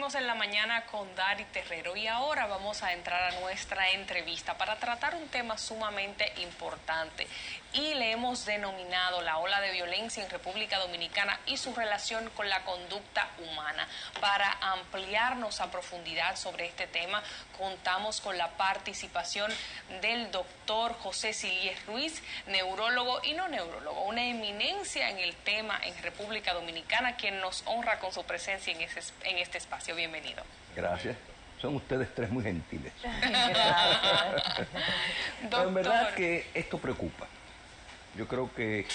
seguimos en la mañana con Dari Terrero y ahora vamos a entrar a nuestra entrevista para tratar un tema sumamente importante y le hemos denominado la ola de violencia en República Dominicana y su relación con la conducta humana. Para ampliarnos a profundidad sobre este tema, contamos con la participación del doctor José Silies Ruiz, neurólogo y no neurólogo, una eminencia en el tema en República Dominicana, quien nos honra con su presencia en este espacio. Bienvenido. Gracias. Son ustedes tres muy gentiles. Doctor. En verdad que esto preocupa. Yo creo que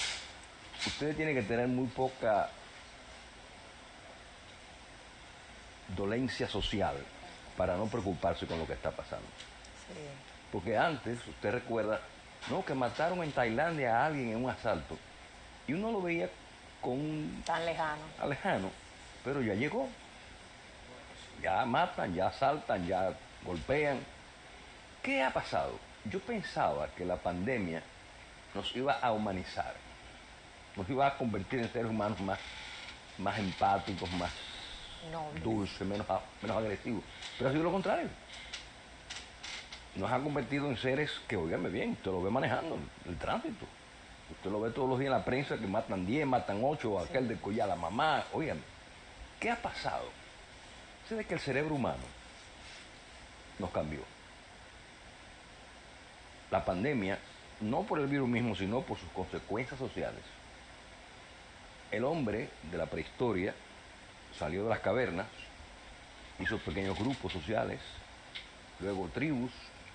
ustedes tienen que tener muy poca dolencia social para no preocuparse con lo que está pasando. Sí. Porque antes, usted recuerda, no, que mataron en Tailandia a alguien en un asalto y uno lo veía con Tan lejano. lejano, pero ya llegó. Ya matan, ya asaltan, ya golpean. ¿Qué ha pasado? Yo pensaba que la pandemia nos iba a humanizar, nos iba a convertir en seres humanos más empáticos, más dulces, menos agresivos. Pero ha sido lo contrario. Nos ha convertido en seres que, óigame bien, usted lo ve manejando el tránsito. Usted lo ve todos los días en la prensa que matan 10, matan 8, sí. Aquel de Collá, la mamá. Óigame, ¿qué ha pasado? Es de que el cerebro humano nos cambió. La pandemia, no por el virus mismo, sino por sus consecuencias sociales. El hombre de la prehistoria salió de las cavernas, hizo pequeños grupos sociales, luego tribus,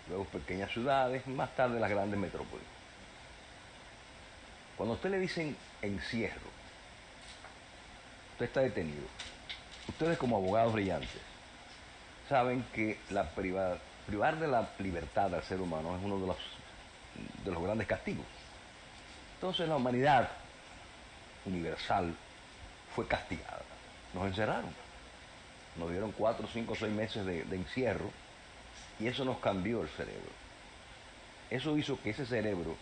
luego pequeñas ciudades, más tarde las grandes metrópolis. Cuando a usted le dicen encierro, usted está detenido. Ustedes como abogados brillantes saben que privar de la libertad al ser humano es uno de los grandes castigos. Entonces la humanidad universal fue castigada. Nos encerraron. Nos dieron 4, 5, 6 meses de encierro y eso nos cambió el cerebro. Eso hizo que ese cerebro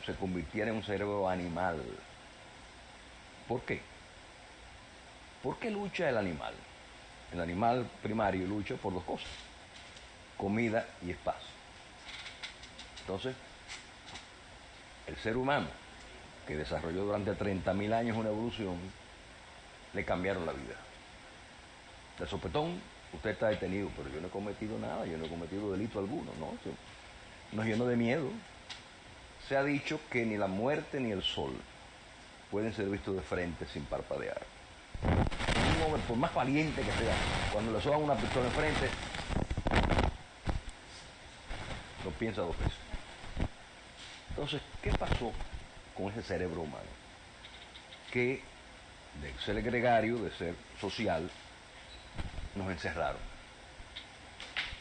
se convirtiera en un cerebro animal. ¿Por qué? ¿Por qué lucha el animal? El animal primario lucha por dos cosas: comida y espacio. Entonces, el ser humano, que desarrolló durante 30.000 años una evolución, le cambiaron la vida. De sopetón, usted está detenido, pero yo no he cometido nada, yo no he cometido delito alguno, ¿no? Eso nos llenó de miedo. Se ha dicho que ni la muerte ni el sol pueden ser vistos de frente sin parpadear. Un hombre, por más valiente que sea, cuando le soban una pistola enfrente, no piensa dos veces. Entonces, ¿qué pasó con ese cerebro humano? Que de ser gregario, de ser social, nos encerraron.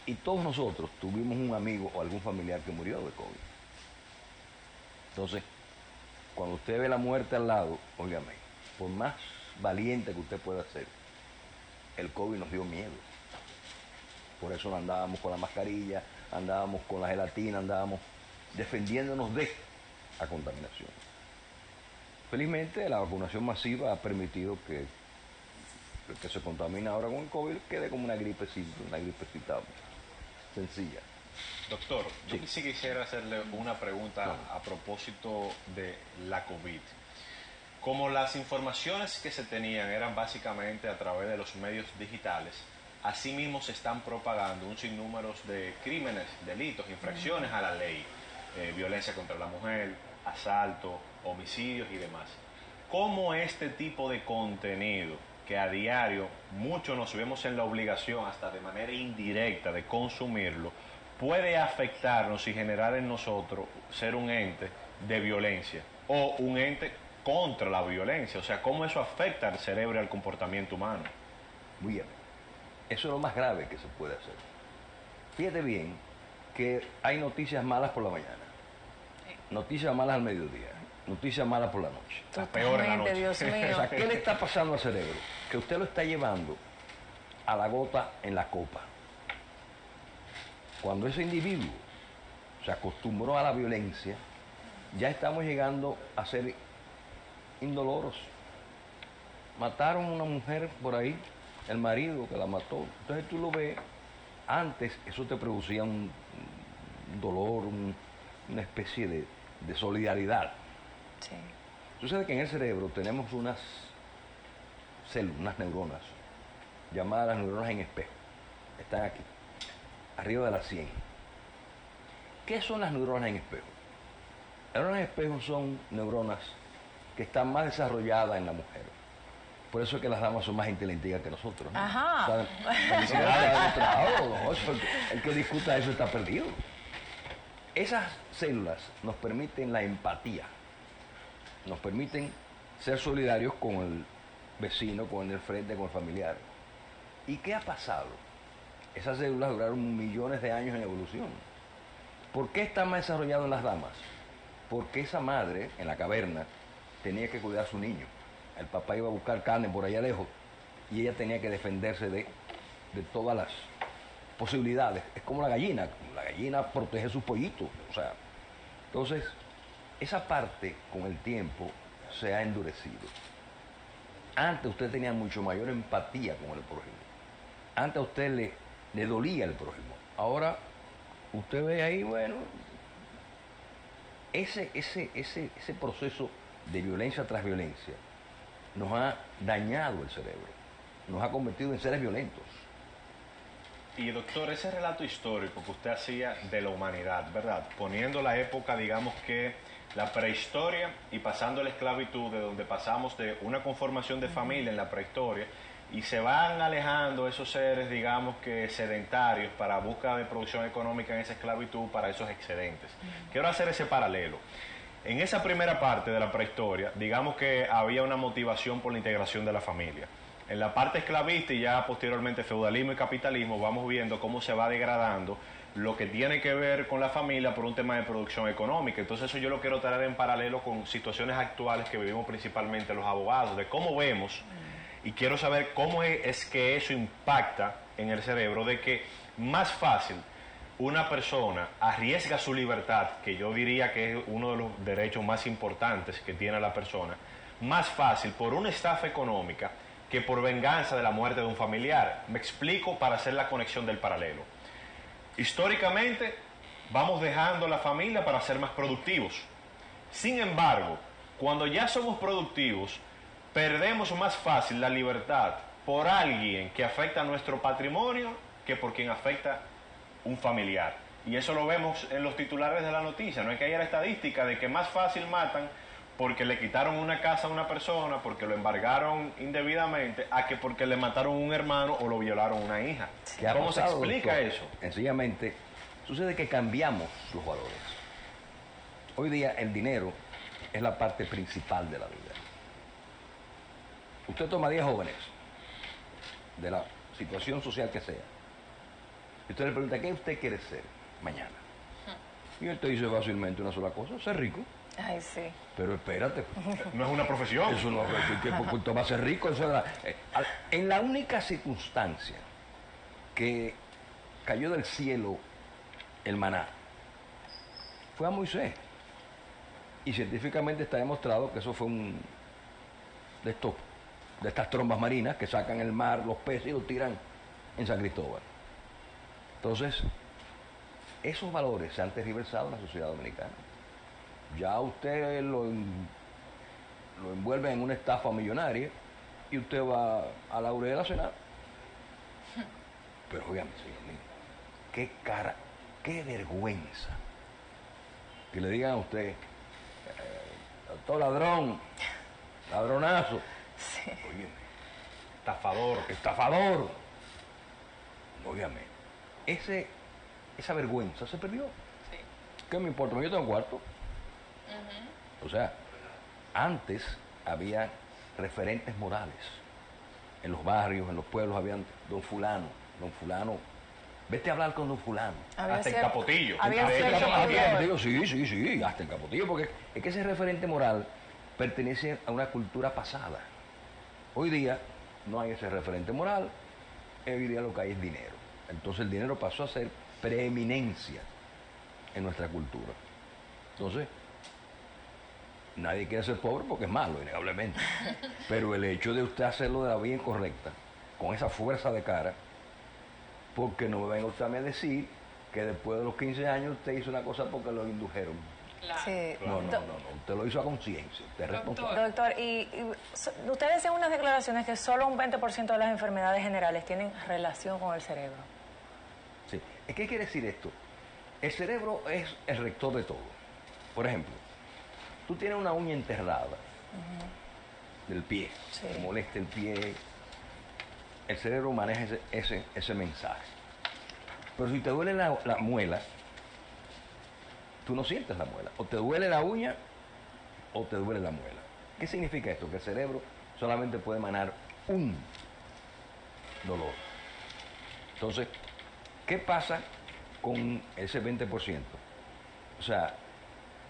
Y todos nosotros tuvimos un amigo o algún familiar que murió de COVID. Entonces, cuando usted ve la muerte al lado, óigame, por más valiente que usted pueda ser, el COVID nos dio miedo. Por eso andábamos con la mascarilla, andábamos con la gelatina, andábamos defendiéndonos de la contaminación. Felizmente, la vacunación masiva ha permitido que el que se contamina ahora con el COVID quede como una gripecita sencilla. Doctor, Sí. yo sí quisiera hacerle una pregunta a propósito de la COVID. Como las informaciones que se tenían eran básicamente a través de los medios digitales, asimismo se están propagando un sinnúmero de crímenes, delitos, infracciones a la ley, violencia contra la mujer, asalto, homicidios y demás. ¿Cómo este tipo de contenido, que a diario muchos nos vemos en la obligación, hasta de manera indirecta, de consumirlo, puede afectarnos y generar en nosotros ser un ente de violencia o un ente contra la violencia? O sea, ¿cómo eso afecta al cerebro y al comportamiento humano? Muy bien. Eso es lo más grave que se puede hacer. Fíjate bien que hay noticias malas por la mañana, noticias malas al mediodía, noticias malas por la noche. La peor en la noche. Dios mío. O sea, ¿qué le está pasando al cerebro? Que usted lo está llevando a la gota en la copa. Cuando ese individuo se acostumbró a la violencia, ya estamos llegando a ser indoloros. Mataron a una mujer por ahí el marido que la mató. Entonces tú lo ves, antes eso te producía un dolor, una especie de solidaridad. Sí. Sucede que en el cerebro tenemos unas células, unas neuronas, llamadas las neuronas en espejo. Están aquí, arriba de la 100. ¿Qué son las neuronas en espejo? Las neuronas en espejo son neuronas que están más desarrolladas en la mujer. Por eso es que las damas son más inteligentes que nosotros, ¿no? Ajá. O sea, felicidades a nuestro lado, ¿no? El que discuta eso está perdido. Esas células nos permiten la empatía, nos permiten ser solidarios con el vecino, con el del frente, con el familiar. ¿Y qué ha pasado? Esas células duraron millones de años en evolución. ¿Por qué está más desarrollado en las damas? Porque esa madre, en la caverna, tenía que cuidar a su niño. El papá iba a buscar carne por allá lejos y ella tenía que defenderse de todas las posibilidades. Es como la gallina protege sus pollitos. O sea, entonces, esa parte con el tiempo se ha endurecido. Antes usted tenía mucho mayor empatía con el prójimo. Antes a usted le dolía el prójimo. Ahora usted ve ahí, bueno, ese proceso de violencia tras violencia nos ha dañado el cerebro, nos ha convertido en seres violentos. Y doctor, ese relato histórico que usted hacía de la humanidad, ¿verdad? Poniendo la época, digamos que la prehistoria y pasando la esclavitud, de donde pasamos de una conformación de familia en la prehistoria y se van alejando esos seres, digamos que sedentarios, para búsqueda de producción económica en esa esclavitud para esos excedentes. Quiero hacer ese paralelo. En esa primera parte de la prehistoria, digamos que había una motivación por la integración de la familia. En la parte esclavista y ya posteriormente feudalismo y capitalismo, vamos viendo cómo se va degradando lo que tiene que ver con la familia por un tema de producción económica. Entonces eso yo lo quiero traer en paralelo con situaciones actuales que vivimos principalmente los abogados, de cómo vemos, y quiero saber cómo es que eso impacta en el cerebro, de que más fácil una persona arriesga su libertad, que yo diría que es uno de los derechos más importantes que tiene la persona, más fácil por una estafa económica que por venganza de la muerte de un familiar. Me explico para hacer la conexión del paralelo. Históricamente vamos dejando la familia para ser más productivos. Sin embargo, cuando ya somos productivos, perdemos más fácil la libertad por alguien que afecta a nuestro patrimonio que por quien afecta un familiar. Y eso lo vemos en los titulares de la noticia. No es que haya la estadística de que más fácil matan porque le quitaron una casa a una persona, porque lo embargaron indebidamente, a que porque le mataron un hermano o lo violaron una hija. ¿Cómo se explica eso? Sencillamente, sucede que cambiamos los valores. Hoy día el dinero es la parte principal de la vida. Usted toma 10 jóvenes, de la situación social que sea, y usted le pregunta, ¿qué usted quiere ser mañana? Y él te dice fácilmente una sola cosa, ser rico. Ay, sí. Pero espérate. No es una profesión. Eso no es que tú vas a ser rico. Eso en la única circunstancia que cayó del cielo el maná fue a Moisés. Y científicamente está demostrado que eso fue de estas trombas marinas que sacan el mar, los peces y los tiran en San Cristóbal. Entonces, esos valores se han tergiversado en la sociedad dominicana. Ya usted lo envuelve en una estafa millonaria y usted va a Laurel a cenar. Pero óigame, señor mío, qué cara, qué vergüenza que le digan a usted, doctor ladrón, ladronazo. Sí. Óyeme, Estafador. estafador. Óigame, esa vergüenza se perdió. Sí. ¿Qué me importa? Yo tengo un cuarto. O sea, antes había referentes morales. En los barrios, en los pueblos, habían don fulano, vete a hablar con don fulano. Hasta en Capotillo. Había De hecho, cierto Capotillo, control. Sí, hasta en Capotillo, porque es que ese referente moral pertenece a una cultura pasada. Hoy día no hay ese referente moral, hoy día lo que hay es dinero. Entonces el dinero pasó a ser preeminencia en nuestra cultura. Entonces, nadie quiere ser pobre porque es malo, innegablemente. Pero el hecho de usted hacerlo de la vía incorrecta con esa fuerza de cara, porque no me venga usted a mí a decir que después de los 15 años usted hizo una cosa porque lo indujeron. Claro. Sí. No, usted lo hizo a conciencia, usted es responsable. Doctor, usted decía en unas declaraciones que solo un 20% de las enfermedades generales tienen relación con el cerebro. Sí. ¿Qué quiere decir esto? El cerebro es el rector de todo. Por ejemplo, tú tienes una uña enterrada del pie, Sí. te molesta el pie, el cerebro maneja ese mensaje. Pero si te duele la muela, tú no sientes la muela. O te duele la uña o te duele la muela. ¿Qué significa esto? Que el cerebro solamente puede emanar un dolor. Entonces, ¿qué pasa con ese 20%? O sea,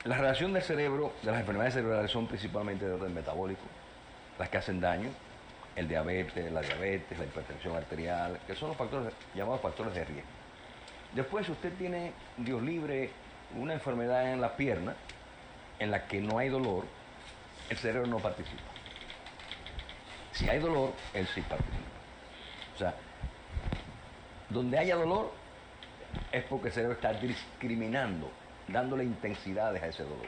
la relación del cerebro, de las enfermedades cerebrales son principalmente de orden metabólico, las que hacen daño, la diabetes, la hipertensión arterial, que son los factores llamados factores de riesgo. Después, si usted tiene, Dios libre, una enfermedad en la pierna, en la que no hay dolor, el cerebro no participa. Si hay dolor, él sí participa. O sea, donde haya dolor, es porque el cerebro está discriminando, dándole intensidades a ese dolor.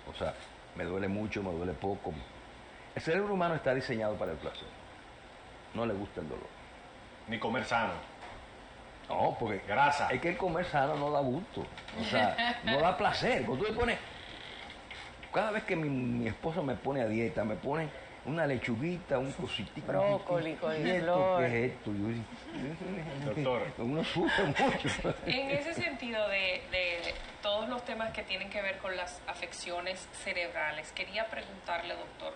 O sea, me duele mucho, me duele poco. El cerebro humano está diseñado para el placer. No le gusta el dolor. Ni comer sano. No, porque Grasa. es que el comer sano no da gusto. O sea, no da placer. Cuando tú le pones... Cada vez que mi esposa me pone a dieta, me pone una lechuguita, un cositito. Brócoli, ¿Y coliflor. esto qué es esto? Doctor. Uno sufre mucho. En ese sentido de todos los temas que tienen que ver con las afecciones cerebrales, quería preguntarle, doctor,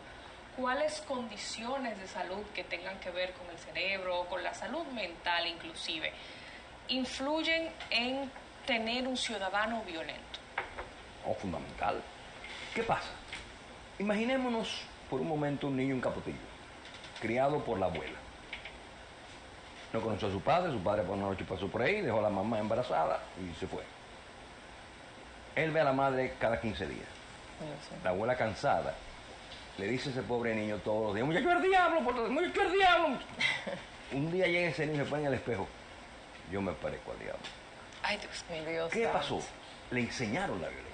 ¿cuáles condiciones de salud que tengan que ver con el cerebro, con la salud mental inclusive, influyen en tener un ciudadano violento? Oh, fundamental. ¿Qué pasa? Imaginémonos por un momento un niño en Capotillo, criado por la abuela. No conoció a su padre por una noche pasó por ahí, dejó a la mamá embarazada y se fue. Él ve a la madre cada 15 días. La abuela cansada le dice a ese pobre niño todos los días, muchacho el diablo, muchacho el diablo. Un día llega ese niño y se pone en el espejo, yo me parezco al diablo. Ay, Dios mío. Mi Dios ¿Qué santo. pasó? Le enseñaron la violencia.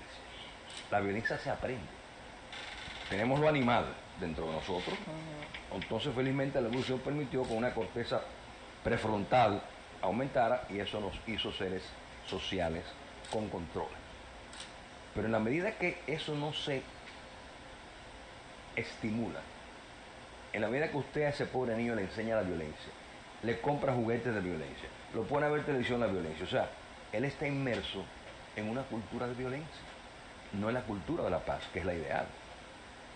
La violencia se aprende. Tenemos lo animal dentro de nosotros. Entonces, felizmente, la evolución permitió que una corteza prefrontal aumentara y eso nos hizo seres sociales con control. Pero en la medida que eso no se estimula, en la medida que usted a ese pobre niño le enseña la violencia, le compra juguetes de violencia, lo pone a ver televisión la violencia, o sea, él está inmerso en una cultura de violencia, no en la cultura de la paz, que es la ideal.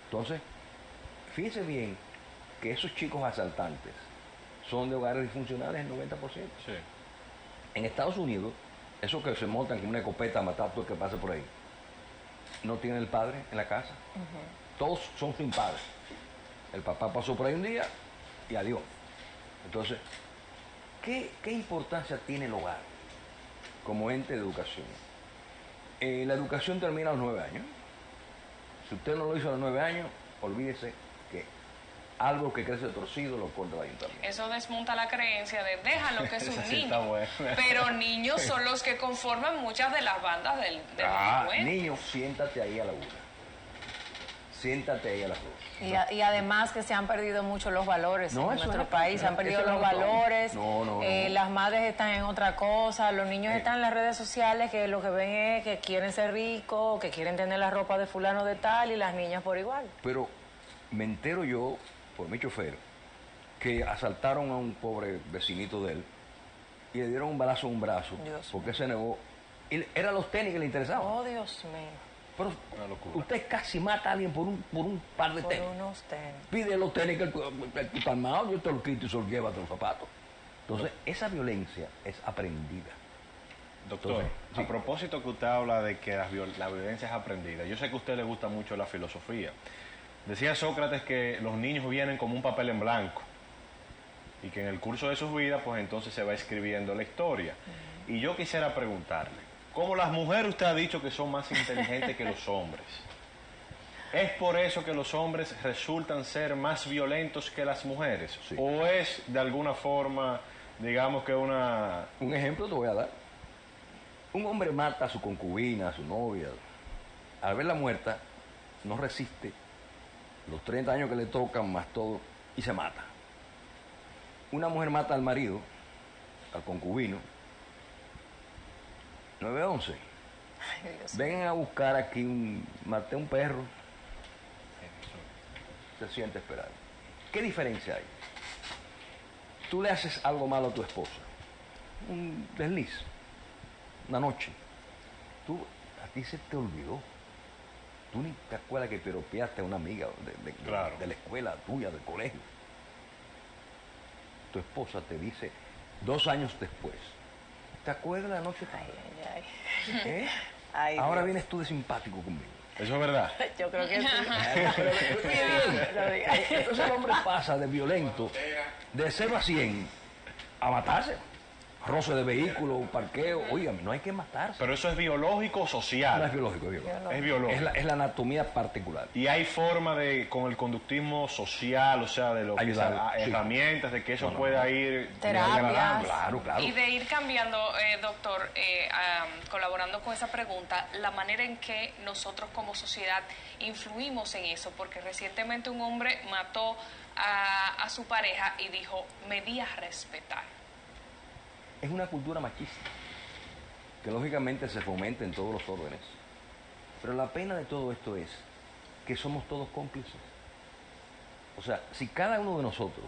Entonces, fíjese bien que esos chicos asaltantes son de hogares disfuncionales el 90%. Sí. En Estados Unidos, esos que se montan con una escopeta a matar a todo el que pase por ahí, no tienen el padre en la casa. Todos son sin padre. El papá pasó por ahí un día y adiós. Entonces, ¿qué importancia tiene el hogar como ente de educación? La educación termina a los 9 años. Si usted no lo hizo a los 9 años, olvídese que algo que crece torcido lo corta el ayuntamiento. Eso desmonta la creencia de déjalo que es un Sí, niño. está bueno. Pero niños son los que conforman muchas de las bandas del delincuente. Niño, siéntate ahí a la 1. Siéntate ahí a las 2. Y además que se han perdido mucho los valores No, en eso nuestro es- país, se han perdido eso es los otro. valores, No. las madres están en otra cosa, los niños están en las redes sociales que lo que ven es que quieren ser ricos, que quieren tener la ropa de fulano de tal y las niñas por igual. Pero me entero yo, por mi chofer, que asaltaron a un pobre vecinito de él y le dieron un balazo en un brazo Dios porque se negó. Y eran los tenis que le interesaban. Oh, Dios mío, Pero Una locura. usted casi mata a alguien por un par de por tenis. unos tenis. Pide los tenis que tú estás armado, yo te lo quito y se los lleva a los zapatos. Entonces, esa violencia es aprendida. Doctor, Entonces, sí. a propósito que usted habla de que la violencia es aprendida, yo sé que a usted le gusta mucho la filosofía. Decía Sócrates que los niños vienen como un papel en blanco y que en el curso de sus vidas, pues entonces se va escribiendo la historia. Y yo quisiera preguntarle, ¿cómo las mujeres usted ha dicho que son más inteligentes que los hombres? ¿Es por eso que los hombres resultan ser más violentos que las mujeres? Sí. ¿O es de alguna forma, digamos que una... Un ejemplo te voy a dar. Un hombre mata a su concubina, a su novia. Al verla muerta, no resiste los 30 años que le tocan, más todo, y se mata. Una mujer mata al marido, al concubino, 911. Ay, Dios. Vengan a buscar aquí maté un perro. Se siente esperar. ¿Qué diferencia hay? Tú le haces algo malo a tu esposa, un desliz, una noche. A ti se te olvidó. Tú ni te acuerdas que piropeaste a una amiga Claro. de la escuela tuya, del colegio. Tu esposa te dice 2 años después, ¿te acuerdas la noche pasada? Ay, ay. ¿Eh? Ay, Ahora Dios. vienes tú de simpático conmigo. Eso es verdad. Yo creo que sí. Lo diga. Entonces el hombre pasa de violento, de 0 a 100, a matarse. Roce de vehículo, parqueo, oígame, no hay que matarse. Pero eso es biológico o No es social. biológico, es biológico. Es biológico. Es la anatomía particular. Y hay forma de, con el conductismo social, o sea, de lo que Ayudar, sea, sí. herramientas, de que eso No, no, pueda no. ir Terapias. degradando. Claro, claro. Y de ir cambiando, doctor, colaborando con esa pregunta, la manera en que nosotros como sociedad influimos en eso, porque recientemente un hombre mató a su pareja y dijo, me di a respetar. Es una cultura machista, que lógicamente se fomenta en todos los órdenes. Pero la pena de todo esto es que somos todos cómplices. O sea, si cada uno de nosotros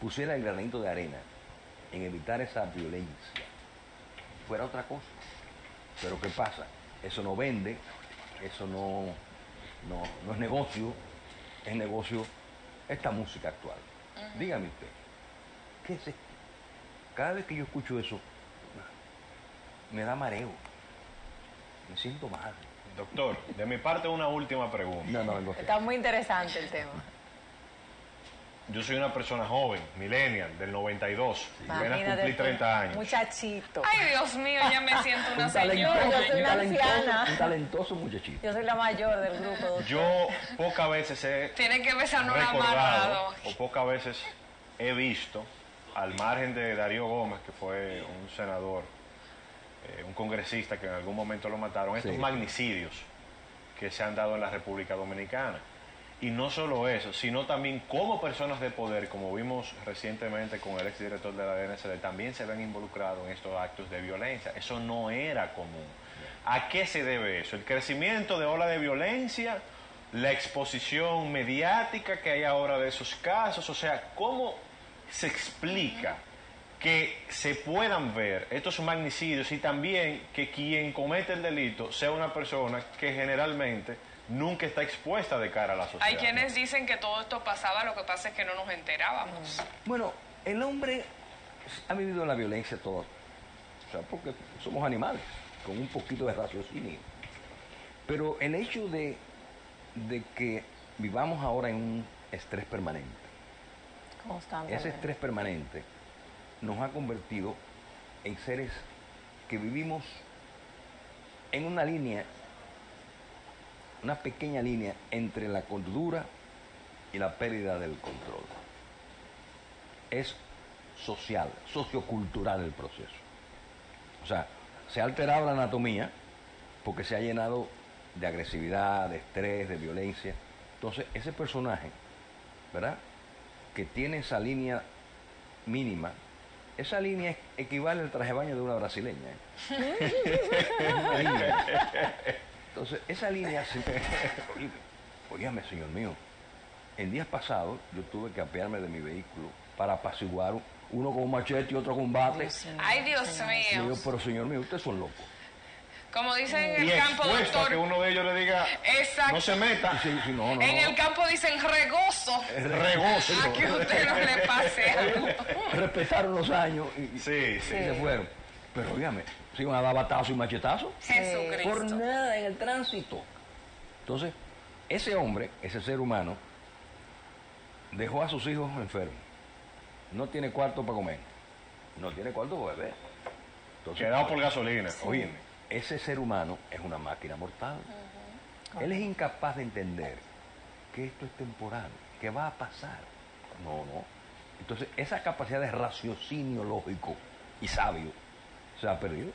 pusiera el granito de arena en evitar esa violencia, fuera otra cosa. Pero ¿qué pasa? Eso no vende, eso no es negocio, es negocio esta música actual. Dígame usted, ¿qué es esto? Cada vez que yo escucho eso, me da mareo, me siento mal. Doctor, de mi parte una última pregunta. No. Está muy interesante el tema. Yo soy una persona joven, millennial, del 92. Apenas Imagínate cumplí tú, 30 años. Muchachito. Ay, Dios mío, ya me siento una Un talentoso, señora. Yo soy una anciana. un talentoso muchachito. Yo soy la mayor del grupo. Doctor. Yo pocas veces he Tiene que besarnos la recordado amarrado. o pocas veces he visto, al margen de Darío Gómez, que fue un senador, un congresista que en algún momento lo mataron, estos Sí. magnicidios que se han dado en la República Dominicana. Y no solo eso, sino también como personas de poder, como vimos recientemente con el exdirector de la DNCD, también se ven involucrados en estos actos de violencia. Eso no era común. ¿A qué se debe eso? El crecimiento de ola de violencia, la exposición mediática que hay ahora de esos casos, o sea, ¿cómo se explica que se puedan ver estos magnicidios y también que quien comete el delito sea una persona que generalmente nunca está expuesta de cara a la sociedad? Hay quienes dicen que todo esto pasaba, lo que pasa es que no nos enterábamos. Bueno, el hombre ha vivido la violencia toda, o sea, porque somos animales, con un poquito de raciocinio. Pero el hecho de que vivamos ahora en un estrés permanente, Constantemente. ese estrés permanente nos ha convertido en seres que vivimos en una línea, una pequeña línea entre la cordura y la pérdida del control. Es social, sociocultural el proceso. O sea, se ha alterado la anatomía porque se ha llenado de agresividad, de estrés, de violencia. Entonces, ese personaje, ¿verdad?, que tiene esa línea mínima, esa línea equivale al traje de baño de una brasileña. Es una línea. Entonces, esa línea se... Óigame, señor mío, en días pasados yo tuve que apearme de mi vehículo para apaciguar uno con un machete y otro con un bate. Ay, Dios Y mío. yo, pero señor mío, ustedes son locos. Como dicen en Y el campo, expuesto a que doctor. uno de ellos le diga, Exacto. no se meta, Sí, no, no, En no. el campo dicen regozo. regozo. A que usted no le pase algo. Respetaron los años y Sí, sí. se fueron. Pero óigame, se iban a dar batazos y machetazos por Jesucristo. nada en el tránsito. Entonces, ese hombre, ese ser humano, dejó a sus hijos enfermos. No tiene cuarto para comer. No tiene cuarto para beber. Entonces, Quedado por gasolina. óyeme, ese ser humano es una máquina mortal. Él es incapaz de entender que esto es temporal, que va a pasar. No. Entonces, esa capacidad de raciocinio lógico y sabio se ha perdido.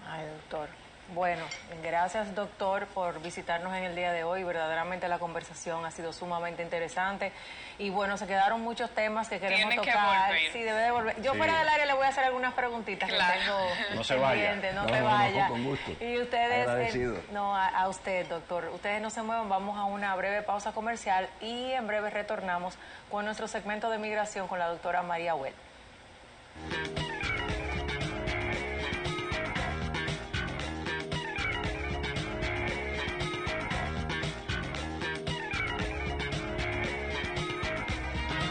Ay, doctor. Bueno, gracias, doctor, por visitarnos en el día de hoy. Verdaderamente la conversación ha sido sumamente interesante. Y bueno, se quedaron muchos temas que queremos Tiene que tocar. volver. Sí, debe de volver. Yo fuera del área le voy a hacer algunas preguntitas Claro. que tengo No se vaya. pendientes. No No, se no, vaya. con gusto. Y ustedes, Agradecido. a usted, doctor. Ustedes no se muevan, vamos a una breve pausa comercial y en breve retornamos con nuestro segmento de migración con la doctora María Huel.